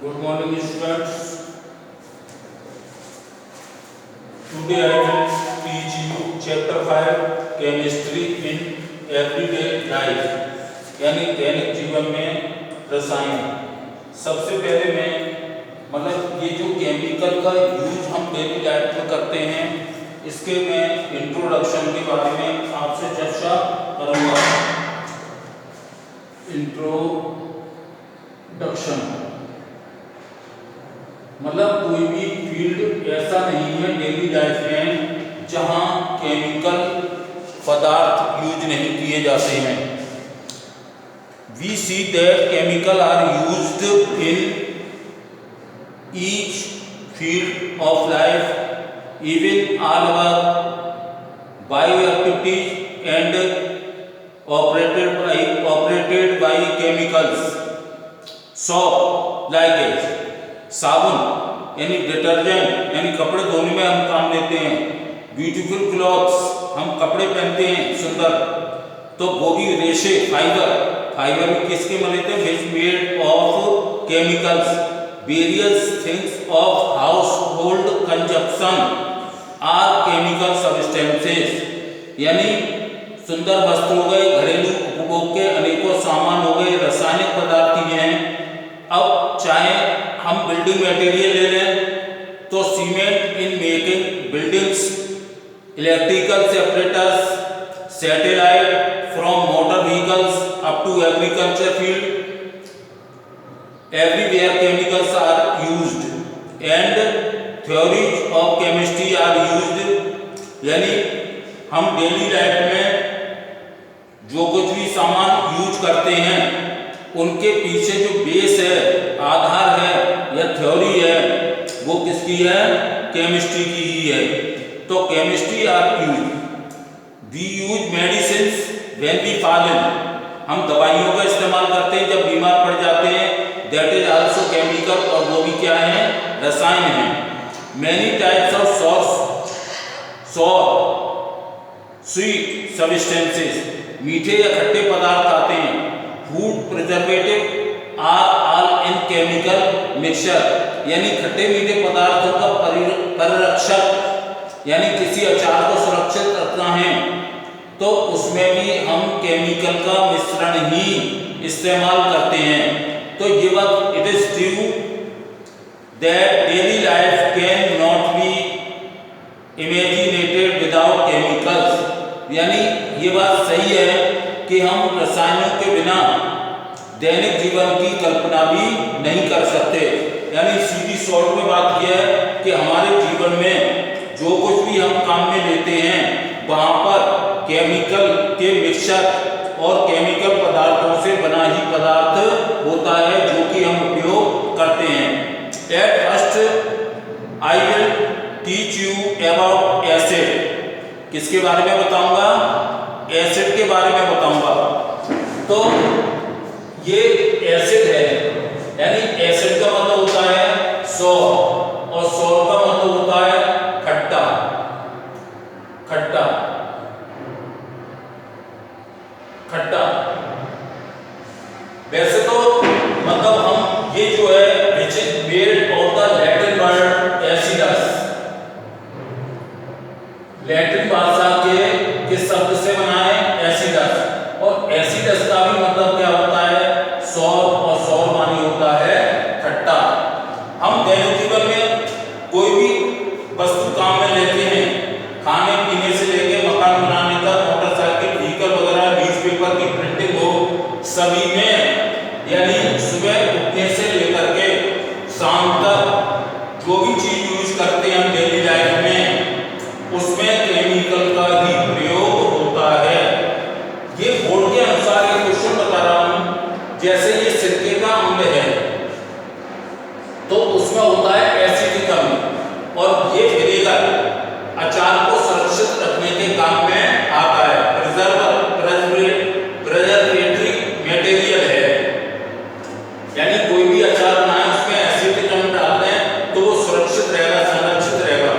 Good morning, students. Today I will teach you Chapter 5 Chemistry in Everyday Life, यानी दैनिक जीवन में रसायन। सबसे पहले मैं ये जो केमिकल का यूज हम डेली लाइफ में करते हैं, इसके मैं इंट्रोडक्शन के बारे में आपसे चर्चा करूँगा। इंट्रोडक्शन कोई भी फील्ड ऐसा नहीं है डेली लाइफ में जहां केमिकल पदार्थ यूज नहीं किए जाते हैं। We see that chemical are used in each field of life, even all our bio activities and operated by chemicals. Soap like as साबुन यानी डिटर्जेंट यानी कपड़े धोने में हम काम लेते हैं। ब्यूटीफुल क्लॉथ्स हम कपड़े पहनते हैं सुंदर। तो वो भी रेशे फाइबर भी किसके बने थे? Made of chemicals. Various things of household consumption are chemical substances, यानी सुंदर वस्त्र हो गए, घरेलू उपभोग के अनेकों सामान हो गए, रासायनिक पदार्थ ही हैं। अब चाहे हम बिल्डिंग मटेरियल ले लें तो cement in making buildings, electrical separators, satellite from motor vehicles up to agriculture field, everywhere chemicals are used and theories of chemistry are used. यानी हम डेली लाइफ में जो कुछ भी सामान यूज करते हैं उनके पीछे जो बेस है, आधार है या थ्योरी है, वो किसकी है? केमिस्ट्री की ही है। तो chemistry are use. We use medicines when we fall ill. हम दवाइयों का इस्तेमाल करते हैं जब बीमार पड़ जाते हैं। दैट इज आल्सो केमिकल, और वो भी क्या है? रसायन है। Many types of sweet substances, मीठे या खट्टे पदार्थ आते हैं। Food preservative are all in chemical mixture, यानी खट्टे मीठे पदार्थों का परिरक्षक, यानी किसी अचार को सुरक्षित रखना है तो उसमें भी हम केमिकल का मिश्रण ही इस्तेमाल करते हैं। तो ये बात it is true that daily life can not be imaginated without chemicals, यानी ये बात सही है कि हम रसायनों के बिना दैनिक जीवन की कल्पना भी नहीं कर सकते। यानी सीधी शॉर्ट में बात यह है कि हमारे जीवन में जो कुछ भी हम काम में लेते हैं वहाँ पर केमिकल के मिक्सचर और केमिकल पदार्थों से बना ही पदार्थ होता है जो कि हम उपयोग करते हैं। At first I will teach you about acid. किसके बारे में बताऊंगा? एसिड के बारे में बताऊंगा। तो ये एसिड है, यानी एसिड का मतलब होता है सॉल्ट, और सॉल्ट का मतलब होता है खट्टा। वैसे तो हम ये जो है which is made of the Latin word acidus, Latin भाषा के किस शब्द से बना है? एसिडस। और एसिडस का भी मतलब क्या होता है? सॉर, और सॉर मानी होता है खट्टा। हम दैनिक जीवन में कोई भी वस्तु काम में लेते हैं, खाने पीने से लेके मकान बनाने तक, मोटरसाइकिल, व्हीकल वगैरह, न्यूज़पेपर की प्रिंटिंग हो, सभी में यानी सुबह उठने से लेकर के शाम तक जो भी चीज यूज करते हैं हम डेली लाइफ में, उसमें केमिकल का ही प्रयोग होता है। ये बोर्ड के अनुसार ये क्वेश्चन बता रहा हूं। जैसे ये सिरके का अम्ल है तो उसमें होता है एसिडिक अम्ल, और ये विनेगर अचार को सुरक्षित रखने के काम में आता है। प्रिजर्वेटरी मटेरियल है, यानी कोई भी अचार बनाए उसमें एसिडिक अम्ल डाल दें तो वो सुरक्षित रहेगा, संरक्षित रहेगा।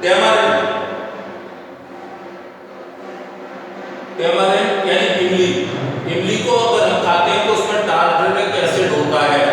टेमरिन यानी इमली को अगर हम खाते हैं तो उसमें टार्टरिक एसिड होता है।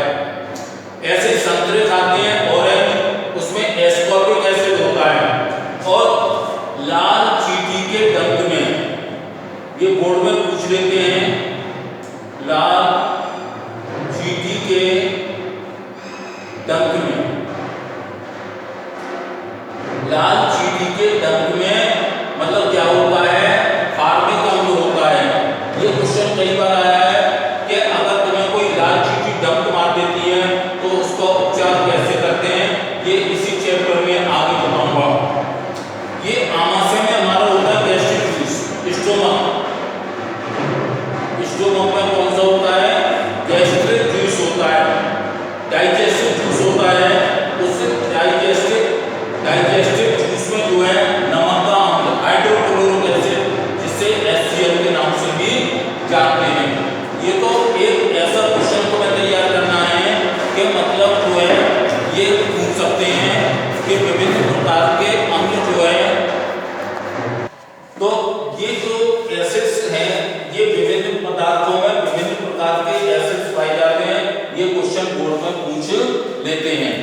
देते हैं।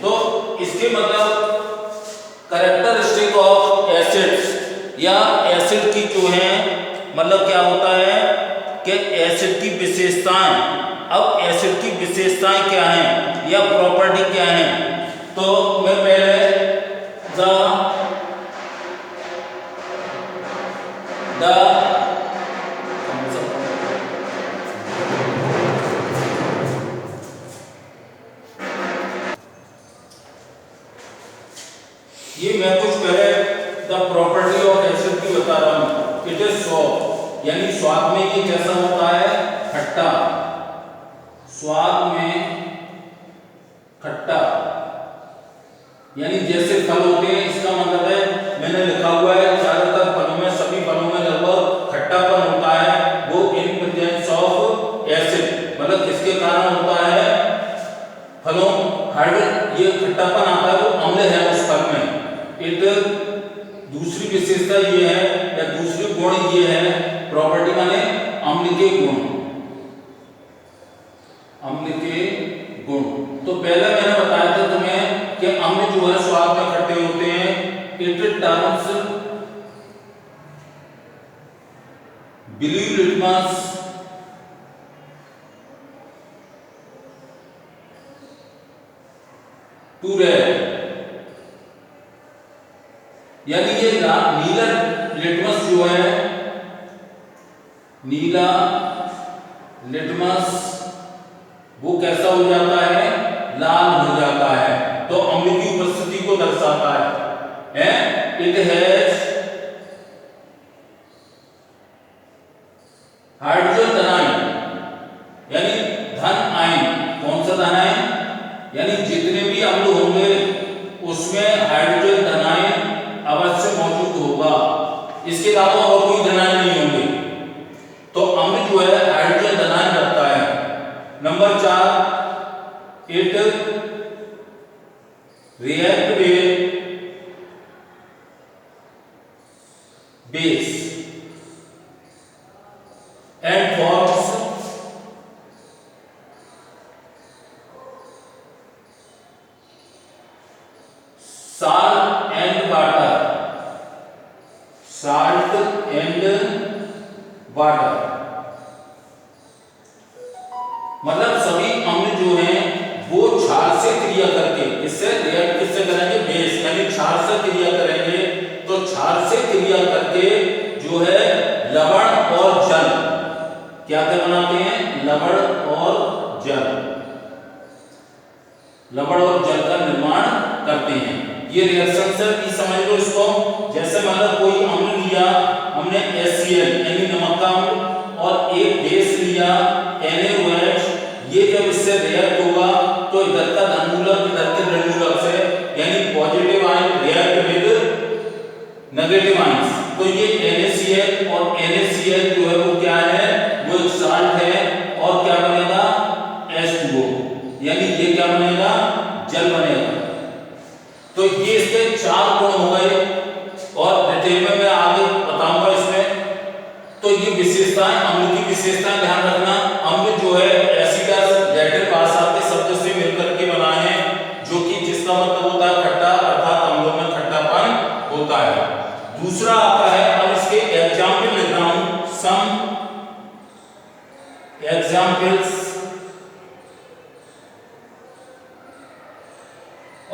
तो इसके मतलब कैरेक्टरिस्टिक ऑफ एसिड्स या एसिड की जो है मतलब क्या होता है कि एसिड की विशेषताएं। अब एसिड की विशेषताएं क्या हैं या प्रॉपर्टी क्या हैं, तो मैं पहले ये मैं कुछ पहले द प्रॉपर्टी ऑफ एसिड की बता रहा हूं। इट इज सॉफ्ट, यानी स्वाद में ये कैसा होता है, खट्टा। स्वाद में खट्टा, यानी जैसे फल होते हैं, इसका मतलब है मैंने लिखा हुआ है ज्यादातर फलों में, सभी फलों में लगभग खट्टापन होता है, वो इन प्रेजेंस ऑफ एसिड। मतलब किसके कारण होता है, फलों हाइड्रोजन ये खट्टापन आता है, वो अम्ल है उस फल में। एक दूसरी विशेषता ये है या दूसरी गुण ये है, प्रॉपर्टी माने अम्ल के गुण, अम्ल के गुण। तो पहले मैंने बताया था तुम्हें कि अम्ल जो है स्वाद में खट्टे होते हैं। It turns blue litmus to red, यानी ये नीला लिटमस जो है, नीला लिटमस वो कैसा हो जाता है, लाल हो जाता है। तो अम्ल की उपस्थिति को दर्शाता है। इट हैज हाइड्रोजन धन आयन, यानी धन आयन। कौन सा धन आयन, यानी जितने भी अम्ल होंगे उसमें हाइड्रोजन धन आयन अवश्य मौजूद होगा, इसके अलावा और कोई धन आयन नहीं होंगे। तो अम्ल जो है हाइड्रोजन धन आयन रखता है। Number 4, it react with base and forms salt and water, salt and water। मतलब सभी अम्ल जो हैं वो क्षार से क्रिया करके, इससे रिएक्ट किससे करेंगे, बेस, यानी क्षार से क्रिया करेंगे। तो क्षार से क्रिया करके जो है लवण और जल, क्या क्या बनाते हैं, लवण और जल, लवण और जल का निर्माण करते हैं। ये रिएक्शन से भी समझ लो इसको। जैसे मतलब कोई अम्ल लिया हमने HCl यानी नमक का अम्ल, और एक बेस लिया NaOH, ये जब इससे रिएक्ट होगा तो इधर का धनमूलक इधर के ऋणमूलक से, यानी positive ion react with negative ions. तो ये NaCl और NaCl जो है वो क्या है, वो एक साल्ट है, और क्या बनेगा, H2O, यानी ये क्या बनेगा, जल बनेगा। तो ये इसके 4 गुण हो गए, और डिटेल में मैं आगे बताऊंगा इसमें। तो ये विशेषताएं, अम्ल की विशेषताएं ध्यान रखना। अम्ल जो है एसिडस लैटिन भाषा के शब्द से मिलकर के बना है, जो कि जिसका मतलब होता है खट्टा, अर्थात अम्लों में खट्टापन होता है। दूसरा आता है, अब इसके एग्जाम्पल लिख रहा हूं, सम एग्जाम्पल्स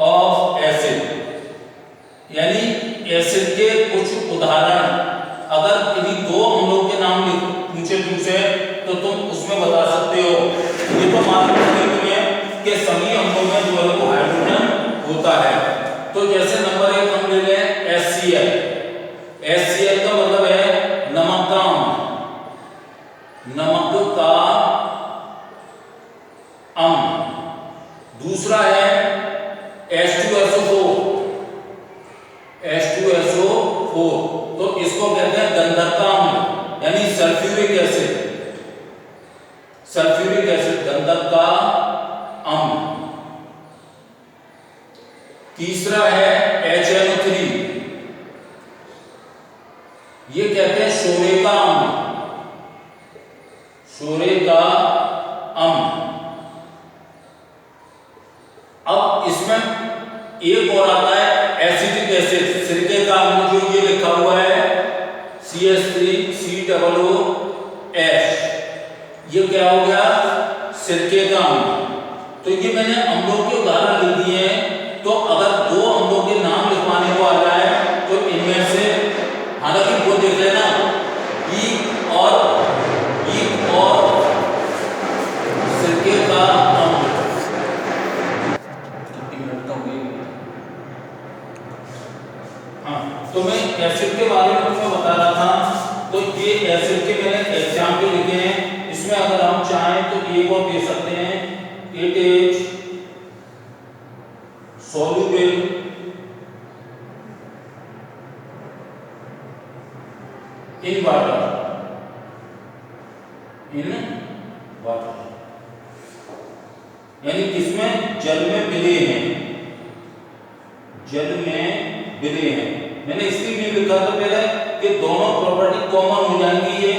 ऑफ एसिड, यानी एसिड के कुछ उदाहरण। अगर किन्हीं 2 अम्लों के नाम पूछे तुमसे तो तुम उसमें बता सकते हो। ये तो मालूम है तुम्हें कि सभी अम्लों में जो है वो हाइड्रोजन होता है। तो जैसे नंबर 1 हम ले लें HCl। HCl का मतलब है नमक का अम्ल, नमक का अम्ल। दूसरा है H2SO4, H2SO4, तो इसको कहते हैं गंधक का अम्ल, यानी सल्फ्यूरिक एसिड, सल्फ्यूरिक एसिड गंधक का अम्ल। तीसरा है HNO3, ये कहते हैं सोरे का अम्ल, सोरे का अम्ल। एक और आता है एसिटिक एसिड, सिरके का अम्ल जो ये लिखा हुआ है CH3COOH, ये क्या हो गया? सिरके का अम्ल। तो ये मैंने अम्लों के उदाहरण लिख दिए हैं। तो अगर दो अम्लों के नाम लिखवाने को आ जाए तो इनमें से, हालांकि वो देख लेना, ईक और सिरके का अम्ल। कितनी मिनट का हुई? हाँ, तो मैं एसिड के बारे में तुम्हें बता रहा था। तो ये एसिड के मैंने एग्जाम्पल लिखे हैं। इसमें अगर हम चाहें तो एक और दे सकते हैं, it is soluble in water, यानी किसमें? जल में मिले हैं, जल में मिले हैं। मैंने इसलिए भी लिखा था पहले कि दोनों प्रॉपर्टी कॉमन हो जाएंगी। ये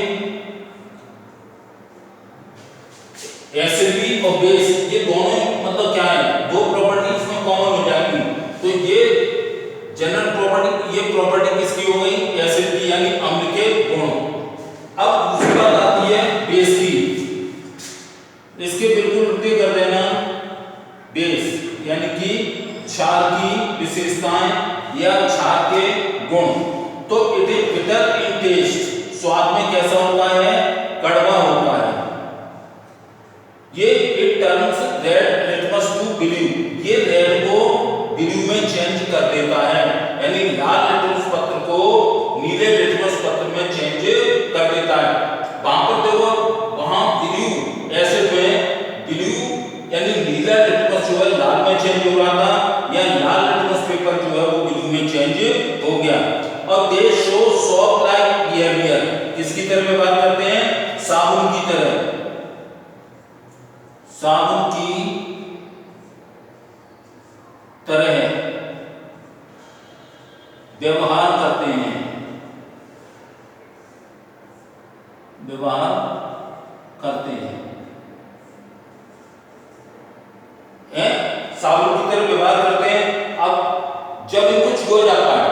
एसिड भी और बेस, ये दोनों मतलब क्या है? दो प्रॉपर्टी इसमें कॉमन हो जाएंगी। तो ये जनरल प्रॉपर्टी, ये प्रॉपर्टी किसकी हो गई? एसिड की, यानी अम्ल के गुण। अब दूसरी बात आती है बेस की। इसके बिल्कुल उल्टे कर देना। बेस यानी कि क्षार की विशेषताएं या क्षार के गुण। तो it is bitter in taste, स्वाद में कैसा होता है? कड़वा होता है। ये it turns red litmus to blue, ये रेड को ब्लू में चेंज कर देता है, यानी लाल लिटमस पत्र को नीले लिटमस पत्र में चेंज कर देता है। वहां पर देखो, वहां ब्लू एसिड में ब्लू यानी नीला लिटमस जो है लाल में चेंज हो रहा था, या लाल लिटमस पेपर जो है वो ब्लू में चेंज हो गया। और दे शो सॉफ्ट लाइक बिहेवियर, किसकी तरह में बात करते हैं? साबुन की तरह, साबुन की तरह व्यवहार करते हैं, व्यवहार करते हैं, साबुन की तरह व्यवहार करते हैं। अब जब इनको छुआ जाता है,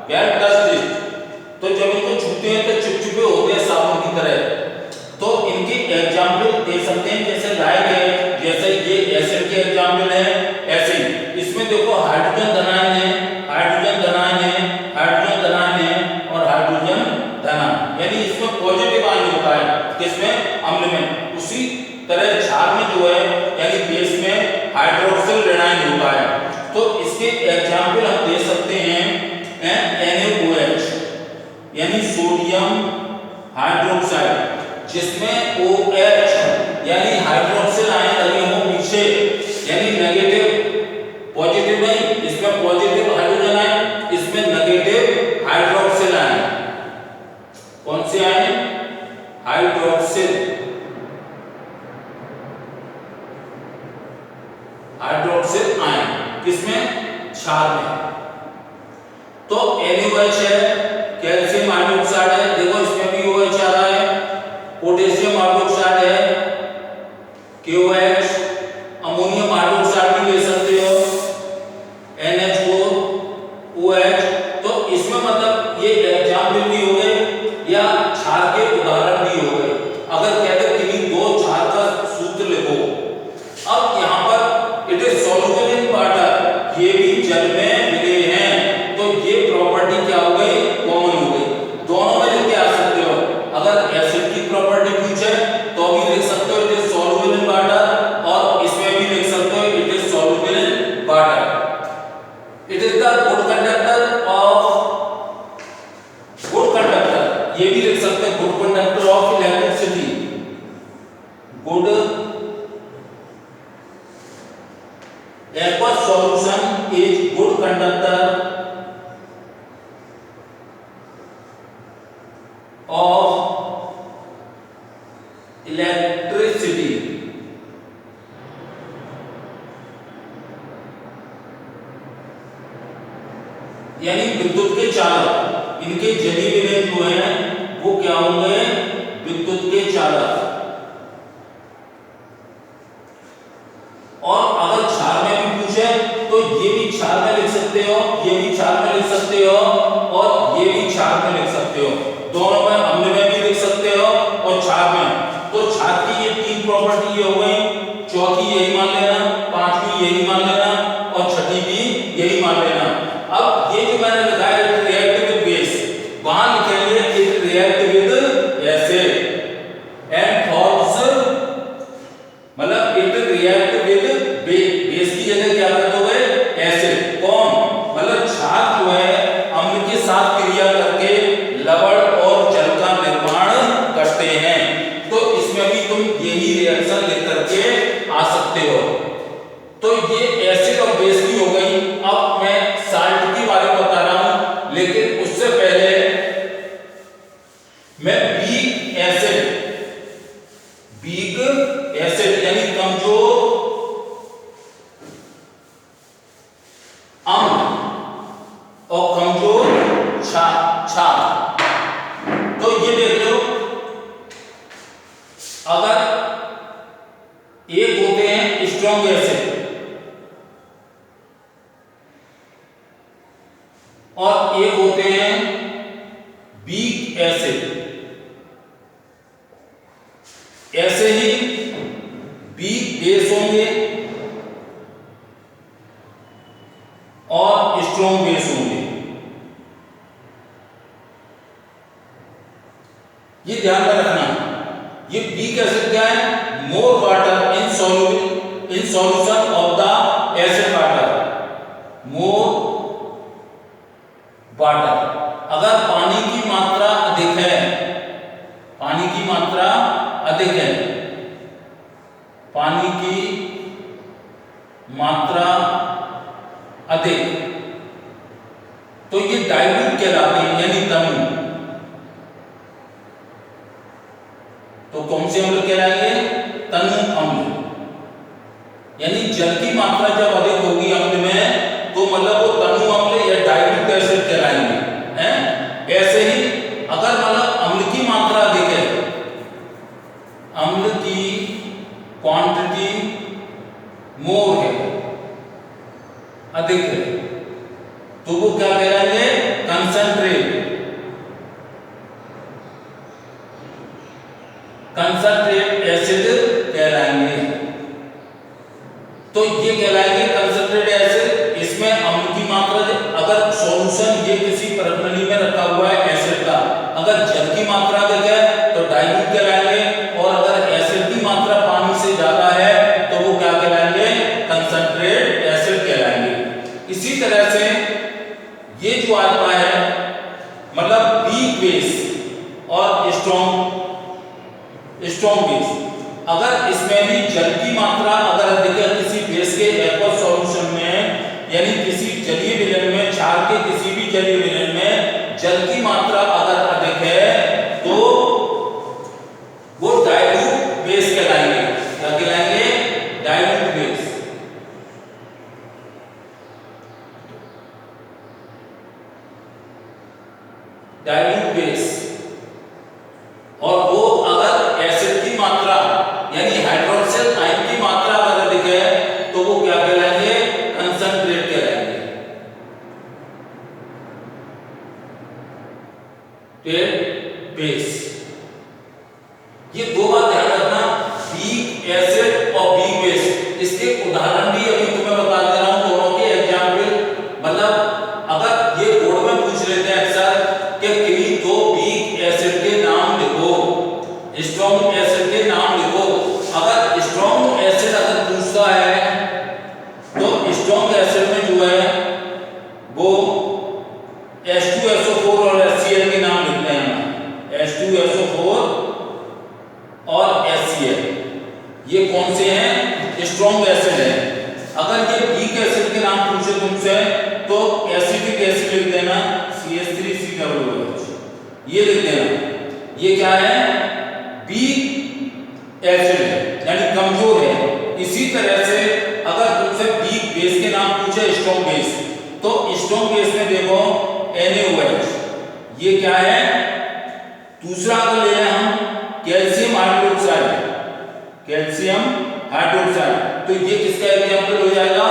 व्हेन टच्ड इट, तो जब इनको छूते हैं तो चिपचिपे होते हैं साबुन की तरह। तो इनके एग्जाम्पल दे सकते हैं, जैसे लाइक है, जैसे ये एसिड के एग्जाम्पल है। एसिड, इसमें देखो हाइड्रोजन धनायन है, हाइड्रोजन धनायन है, हाइड्रोजन धनायन है और हाइड्रोजन धनायन, यानी इसमें पॉजिटिव आयन होता है। किसमें? अम्ल में। उसी तरह क्षार में जो है, यानी बेस में हाइड्रोक्सिल ऋणायन होता है। तो इसके एग्जाम्पल हम दे सकते हैं NaOH, यानी सोडियम हाइड्रोक्साइड, जिसमें OH यानी हाइड्रोक्सिल आयन लगे हो पीछे, यानी नेगेटिव, पॉजिटिव नहीं, इसमें पॉजिटिव हाइड्रोजन आयन, इसमें नेगेटिव हाइड्रोक्सिल आयन। कौन से आयन? हाइड्रोक्सिल, हाइड्रोक्सिल आयन किसमें? क्षार में। तो NaOH है, कैल्शियम हाइड्रोक्साइड है, देखो इसमें भी OH आ रहा है, पोटेशियम हाइड्रोक्साइड है KOH, अमोनियम हाइड्रोक्साइड भी ले सकते हो NH4OH। तो इसमें मतलब ये एग्जाम्पल भी हो गए या क्षार के उदाहरण भी हो गए। अगर कहते किन्हीं दो क्षार का सूत्र लिखो, अब यहाँ पर it is soluble in water, ये भी जल में मिले हैं, तो ये प्रॉपर्टी क्या हो गई? कॉमन हो गई। दोनों में लिख के आ सकते हो। अगर एसिड की प्रॉपर्टी पूछे तो भी लिख सकते हो it is soluble in water, और इसमें भी लिख सकते हो it is soluble in water. It is the good conductor of, good conductor, ये भी लिख सकते हैं good conductor of electricity, good aqueous solution is good conductor of electricity, यानी विद्युत के चालक। इनके जलीय विलेय जो है वो क्या होंगे? विद्युत के चालक। और अगर क्षार में भी पूछे तो तो ये भी क्षार में लिख सकते हो, ये भी क्षार में लिख सकते हो और ये भी क्षार में लिख सकते हो, दोनों में अम्ल में भी लिख सकते हो और क्षार में। तो क्षार की ये तीन प्रॉपर्टी हो गई, चौथी यही मान लेना, पांचवी यही मान लेना और छठी भी यही मान लेना। अब ये जो मैंने लिखा है इट रिएक्ट विद बेस, वहां लिखेंगे it react with acid and forms, मतलब इट रिएक्ट विद बेस की जगह क्या कर दोगे एसिड। कौन, मतलब क्षार जो है अम्ल के साथ क्रिया करके लवण और जल का निर्माण करते हैं। तो इसमें भी तुम यही रिएक्शन लिख करके आ सकते हो। तो ये एसिड और बेस की हो गई। अब मैं साल्ट के बारे में बता रहा हूं, लेकिन उससे पहले मैं वीक एसिड यानी कमजोर अम्ल और कमजोर क्षार, तो ये देख लो, अगर एक होते हैं स्ट्रॉन्ग एसिड और एक होते हैं वीक एसिड, ऐसे ही वीक बेस होंगे और स्ट्रॉन्ग बेस होंगे। ये ध्यान में रखना। ये वीक एसिड क्या है, more water in solution of the acid water, more water, अगर पानी की मात्रा अधिक है, पानी की मात्रा अधिक है, पानी की मात्रा अधिक, तो ये डाइल्यूट कहलाते हैं यानी तनु। तो कौन से अम्ल कहलाएंगे, तनु अम्ल, यानी जल की मात्रा जब अधिक होगी अम्ल में तो मतलब वो तनु अम्ल या डाइल्यूट एसिड कहलाएंगे, हैं। ऐसे ही अगर मतलब अम्ल की मात्रा अधिक है, अम्ल की क्वांटिटी मोर है, अधिक है, तो वो क्या कहलाएंगे, कंसंट्रेट एसिड कहलाएंगे। तो ये कहलाएंगे कंसंट्रेट एसिड। इसमें अम्ल की मात्रा, अगर सॉल्यूशन ये किसी प्रणाली में रखा हुआ है एसिड का, अगर जल की मात्रा अधिक है तो डाइल्यूट कहलाएंगे, और अगर एसिड की मात्रा पानी से ज्यादा है तो वो क्या कहलाएंगे, कंसंट्रेट एसिड कहलाएंगे। इसी तरह से ये जो आता है मतलब वीक बेस और स्ट्रॉन्ग बेस, अगर इसमें भी जल की मात्रा अगर अधिक है किसी बेस के एक्वस सॉल्यूशन में, यानी किसी जलीय विलयन में, क्षार के किसी भी जलीय विलयन में जल की मात्रा अगर अधिक है तो वो डाइल्यूट बेस कहलाएंगे। क्या कहलाएंगे, डाइल्यूट बेस। डाइल्यूट बेस, और वो अगर एसिड की मात्रा यानी हाइड्रोक्सिल आयन की मात्रा अगर अधिक है तो वो क्या कहलाएंगे, कंसंट्रेट कहलाएंगे। बेस, ये दो बात ध्यान रखना, वीक एसिड और वीक बेस। इसके उदाहरण भी अभी तुम्हें बता दे रहा हूं, दोनों के एग्जाम्पल। मतलब अगर ये बोर्ड में पूछ लेते हैं अक्सर कि किन्हीं दो वीक एसिड के नाम लिखो, स्ट्रॉन्ग एसिड के नाम लिखो। अगर स्ट्रॉन्ग एसिड अगर पूछता है तो स्ट्रॉन्ग एसिड में जो है वो H2SO4 और HCl के नाम लिखते हैं। H2SO4 और HCl ये कौन से हैं, स्ट्रॉन्ग एसिड है। अगर ये वीक एसिड के नाम पूछे तुमसे तो एसिटिक एसिड लिख देना, CH3COOH, ये लिख देना। ये क्या है, वीक एसिड है यानी कमजोर है। इसी तरह से अगर तुमसे वीक बेस के नाम पूछे, स्ट्रॉन्ग बेस, तो स्ट्रॉन्ग बेस में देखो NaOH, ये क्या है, दूसरा अगर ले हम कैल्शियम हाइड्रोक्साइड, तो ये किसका एग्जांपल हो जाएगा,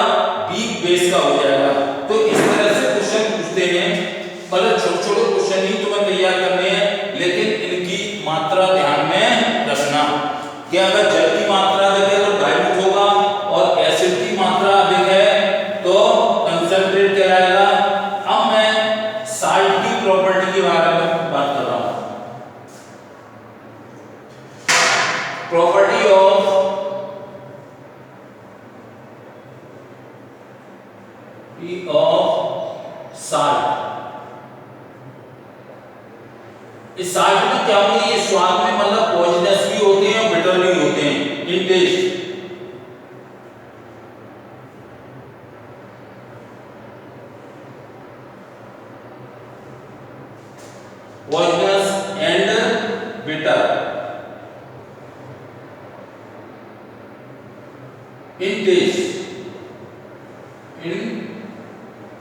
वीक बेस का हो जाएगा। तो इस तरह से क्वेश्चन पूछते हैं। मतलब छोटे छोटे क्वेश्चन ही तुम्हें तैयार करने हैं, लेकिन इनकी मात्रा ध्यान में रखना कि अगर जल की मात्रा अधिक है तो डाइल्यूट होगा, और एसिड की मात्रा अधिक है तो कंसंट्रेट कहलाएगा। अब मैं साल्ट की प्रॉपर्टी के बारे में बात कर रहा हूं। Property of salt. इस साल्ट में क्या होता है, ये स्वाद में मतलब पॉइजनस भी होते हैं और बिटर भी होते हैं in taste. Poisonous and bitter in taste. In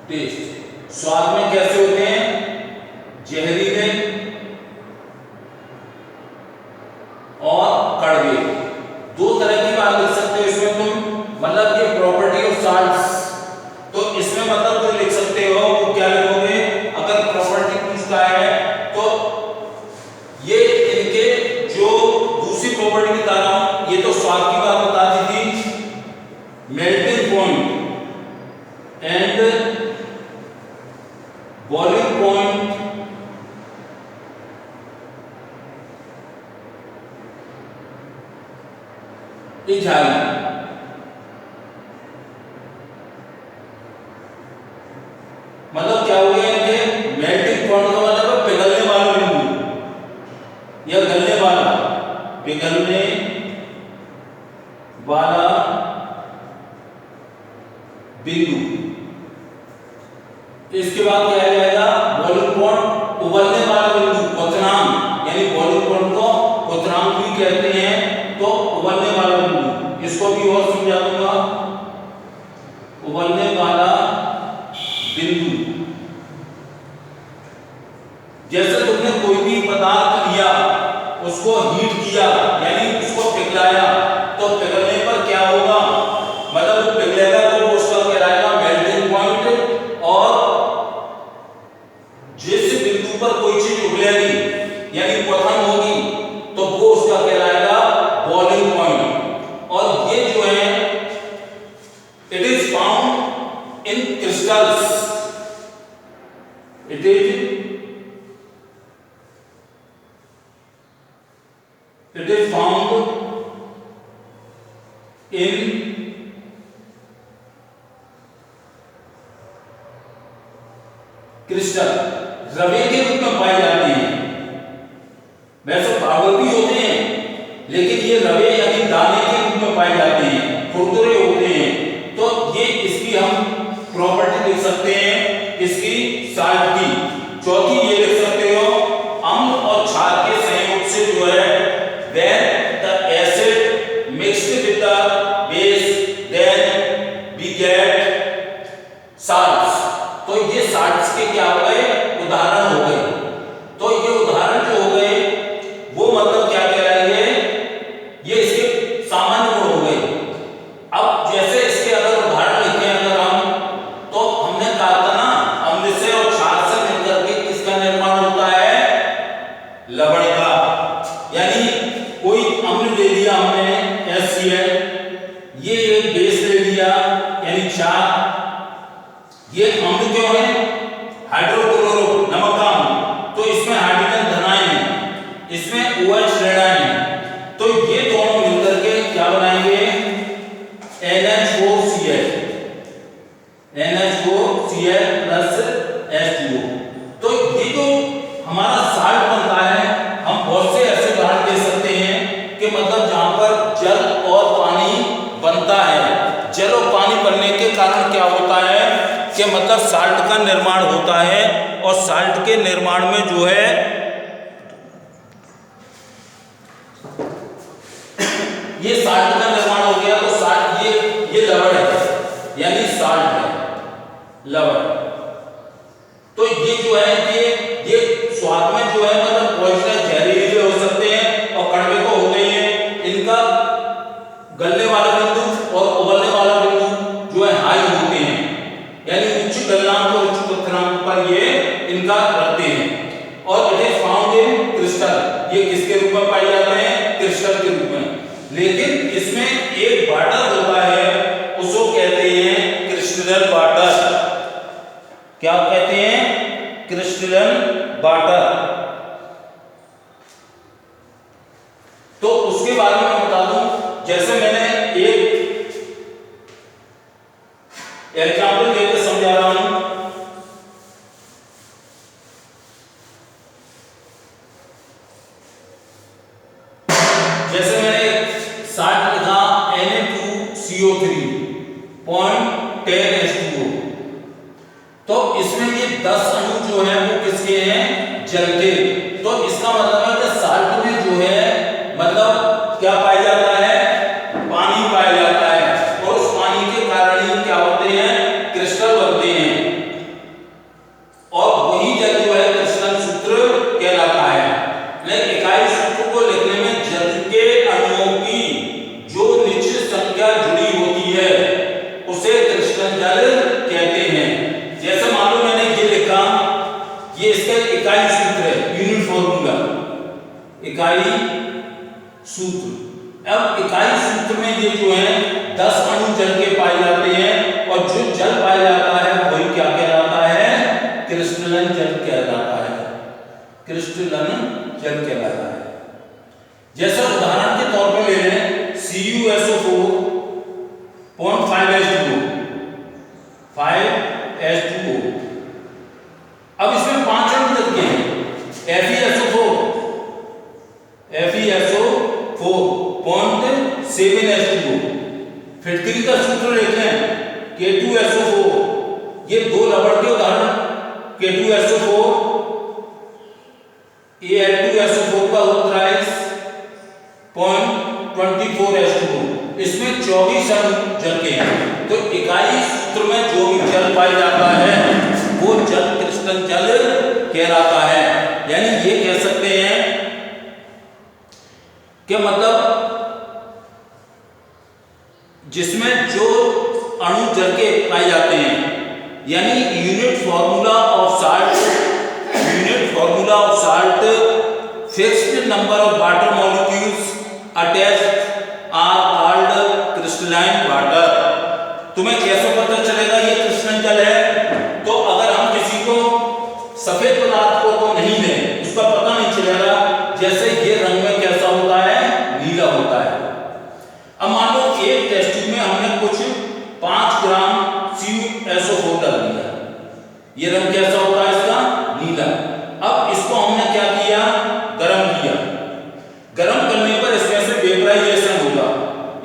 taste स्वाद में कैसे होते हैं, जहरीले और कड़वे। दो तरह की बात लिख सकते हो इसमें तुम, मतलब ये प्रॉपर्टी ऑफ साल्ट्स। तो इसमें मतलब जो लिख सकते हो वो क्या लिखोगे, अगर प्रॉपर्टी पूछता है तो ये इनके जो दूसरी प्रॉपर्टी बता रहा हूं, ये तो स्वाद की बात बता दी थी, melting point and boiling point इजाई। मतलब क्या हो गया इनके मेल्टिंग पॉइंट का मतलब पिघलने वाला बिंदु या गलने वाला, पिघलने वाला बिंदु। इसके बाद क्या जाएगा, बॉइलिंग पॉइंट उबलने वाला बिंदु, क्वथनांक, यानी बॉइलिंग पॉइंट को क्वथनांक भी कहते हैं। तो उबलने वाला बिंदु, इसको भी और समझा दूंगा, उबलने वाला बिंदु। जैसे तुमने कोई भी पदार्थ लिया, उसको हीट किया यानी उसको पिघलाया, तो पिघलने पर क्या होगा, मतलब वो पिघलेगा तो वो उसका कहलाएगा मेल्टिंग पॉइंट। और जिस बिंदु पर कोई चीज उबलेगी यानी क्वथन होगी तो वो उसका कहलाएगा बॉइलिंग पॉइंट। और ये जो है it is found in crystals, it is found in crystal, रवे के रूप में पाए जाते हैं। वैसे पाउडर भी होते हैं, लेकिन ये रवे यानी दाने के रूप में पाए जाते हैं, खुरदुरे होते हैं। तो ये इसकी हम प्रॉपर्टी लिख सकते हैं, इसकी साल्ट की। चौथी ये लिख सकते हो, अम्ल और क्षार के संयोग से जो है when the acid mixed with the base then we get salts। तो ये salts के क्या हो गए, उदाहरण हो गए। तो ये उदाहरण जो हो गए वो मतलब क्या कहलाएंगे, ये इसके सामान्य गुण हो गए। अब जैसे इसके अगर उदाहरण लिखें अगर हम, तो हमने कहा था ना अम्ल से और क्षार से मिलकर के किसका निर्माण होता है, लवण का। यानी कोई अम्ल ले लिया हमने HCl, ये एक बेस ले लिया यानी क्षार। ये अम्ल क्यों है, हाइड्रोक्लोरो नमक का अम्ल, तो इसमें हाइड्रोजन धनाएं हैं, इसमें OH ऋणाएं हैं। तो ये दोनों मिलकर के क्या बनाएंगे, NH4Cl, NH4Cl प्लस H2O। तो ये जो हमारा साल्ट बनता है, हम बहुत से ऐसे उदाहरण दे सकते हैं कि मतलब जहां पर जल और पानी बनता है, जल और पानी बनने के कारण क्या होता है कि मतलब साल्ट का निर्माण होता है। और साल्ट के निर्माण में जो है ये साल्ट का निर्माण हो गया, तो साल्ट ये लवण है यानी साल्ट है, लवण। तो ये जो है ये स्वाद में जो है मतलब पॉइजनस जहरीले हो सकते हैं और कड़वे तो होते ही हैं। इनका गलने वाला बिंदु और उबलने वाला बिंदु जो है हाई होते हैं। वाटर। तो उसके बारे में बता दूं, जैसे मैंने एक एग्जाम्पल देकर समझा रहा हूं। जैसे मैंने 60 लिखा Na2CO3.10H2O, तो इसमें ये 10 अणु जो है वो किसके हैं? जल के। तो इसका मतलब है कि साल्ट में जो है मतलब क्या पाया जाता है? पानी पाया जाता है, और उस पानी के कारण ही क्या होते हैं? क्रिस्टल बनते हैं, और वही जल जो है क्रिस्टल सूत्र कहलाता है। लेकिन इकाई सूत्र को लिखने में जल के अणुओं की जो निश्चित संख्या जुड़ी होती है उसे क्रिस्टल जल कहते हैं। जैसे मान लो मैंने ये लिखा, ये इसका इकाई सूत्र है, यूनिट फॉर्मूला, इकाई सूत्र। अब इकाई सूत्र में ये जो है 10 अणु जल के पाए जाते हैं, और जो जल पाया जाता है वही क्या कहलाता है? क्रिस्टलन जल कहलाता है, क्रिस्टलन जल कहलाता है। जैसे उदाहरण के तौर पे ले लें CuSO4.5H2O, 5H2O। अब इसमें 5 अणु जल के हैं, FeSO4.7H2O। फिटकरी का सूत्र लिख लें K2SO4, ये दो रबड़ के उदाहरण, K2SO4, Al2SO4 का उत्तराइस 0.24H2O, इसमें 24 अणु जल के हैं। तो इकाई सूत्र में जो भी जल पाया जाता है वो जल क्रिस्टल जल कहलाता है। यानी ये कह सकते हैं कि मतलब जिसमें जो अणु जल के पाए जाते हैं, यानी unit formula of salt, fixed number of water molecules attached are called crystalline water. तुम्हें कैसे पता चलेगा ये क्रिस्टल जल है? तो अगर हम किसी को सफेद पदार्थ को तो नहीं दें, उसका पता नहीं चलेगा। जैसे ये रंग में कैसा होता है? नीला होता है। अब मान लो एक टेस्ट ट्यूब में हमने कुछ 5 ग्राम CuSO4 डाल दिया, ये रंग कैसा होता है इसका? नीला। अब इसको हमने क्या किया? गर्म किया। गर्म करने पर इसमें से वेपराइजेशन होगा,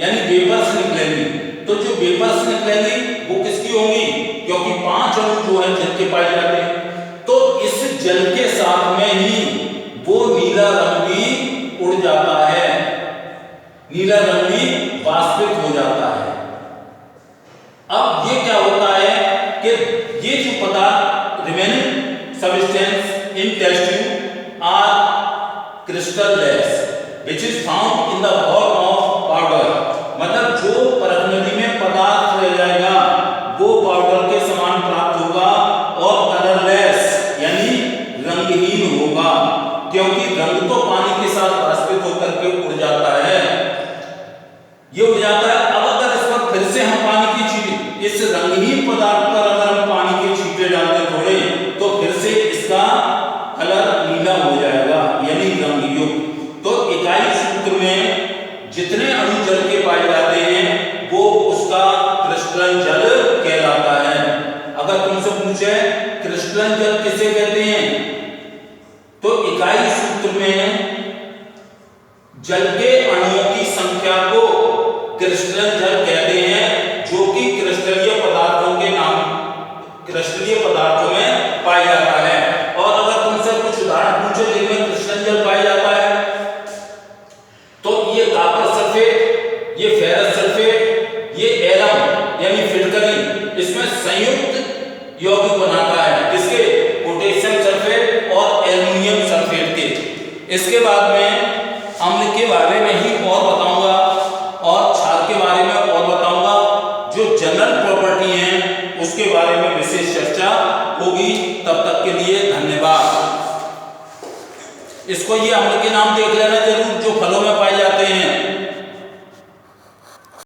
यानी वेपर्स निकलेंगी। तो जो वेपर्स निकलेंगी वो किसकी होंगी? क्योंकि 5 अणु जो है जल के पाए जाते हैं, तो इस जल के साथ में ही वो नीला रंग भी उड़ जाता है, नीला रंग भी वाष्पित हो जाता है। अब ये क्या होता है कि ये जो पदार्थ remaining substance in test tube are crystalless which is found in the form of powder. मतलब जो परत नदी में पदार्थ रह जाएगा वो पाउडर के समान प्राप्त होगा, और कलरलेस यानी रंगहीन होगा, क्योंकि रंग तो पानी के साथ वाष्पित होकर के उड़ जाता है, ये उड़ जाता है। अब अगर इस पर फिर से हम पानी की छींटे, इस रंगहीन पदार्थ पर अगर हम पानी के छींटे डालते थोड़े, तो फिर से इसका कलर नीला हो जाएगा, यानी रंगयुक्त। तो इकाई सूत्र में जितने अणु जल के पाए जाते हैं वो उसका क्रिस्टलन जल कहलाता है। अगर तुमसे पूछे क्रिस्टलन जल किसे कहते हैं, तो इकाई सूत्र में जल के अणुओं की संख्या को क्रिस्टलन जल कहते हैं, जो कि क्रिस्टलीय पदार्थों के नाम, क्रिस्टलीय पदार्थों में पाया जाता है। और अगर तुमसे कुछ उदाहरण पूछे जिनमें क्रिस्टलन जल पाया जाता है, तो ये कॉपर सल्फेट, ये फेरस सल्फेट, ये एलम यानी फिटकरी, इसमें संयुक्त यौगिक बनाता है, किसके? पोटेशियम सल्फेट और एल्युमिनियम सल्फेट के। इसके बाद में अम्ल के बारे में ही और बताऊंगा, और क्षार के बारे में और बताऊंगा। जो जनरल प्रॉपर्टी है उसके बारे में विशेष चर्चा होगी। तब तक के लिए धन्यवाद। इसको ये अम्ल के नाम देख लेना जरूर, जो फलों में पाए जाते हैं।